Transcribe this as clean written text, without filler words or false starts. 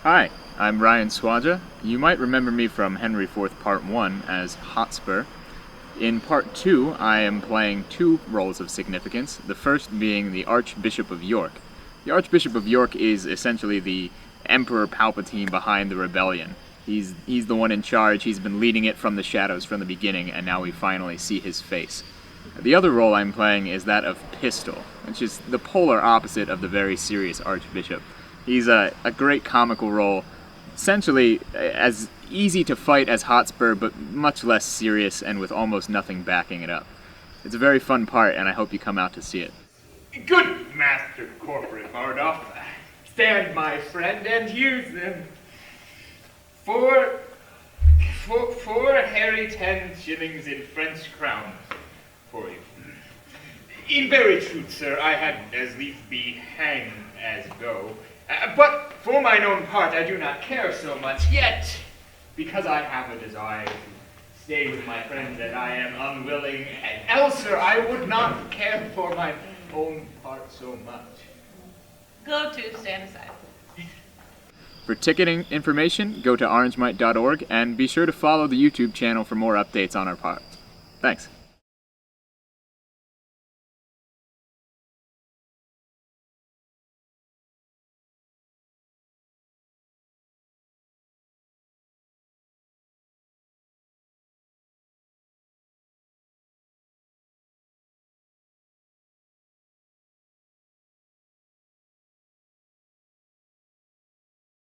Hi, I'm Ryan Szwaja. You might remember me from Henry IV Part 1 as Hotspur. In Part 2, I am playing two roles of significance, the first being the Archbishop of York. The Archbishop of York is essentially the Emperor Palpatine behind the rebellion. He's the one in charge, he's been leading it from the shadows from the beginning, and now we finally see his face. The other role I'm playing is that of Pistol, which is the polar opposite of the very serious Archbishop. He's a great comical role, essentially as easy to fight as Hotspur, but much less serious and with almost nothing backing it up. It's a very fun part, and I hope you come out to see it. Good Master Corporate Bardolph. Stand, my friend, and use them. Four hairy 10 shillings in French crowns for you. In very truth, sir, I had as lief be hanged as go. But for mine own part, I do not care so much, yet, because I have a desire to stay with my friends and I am unwilling, else, sir, I would not care for my own part so much. Go to, stand aside. For ticketing information, go to orangemite.org and be sure to follow the YouTube channel for more updates on our product. Thanks.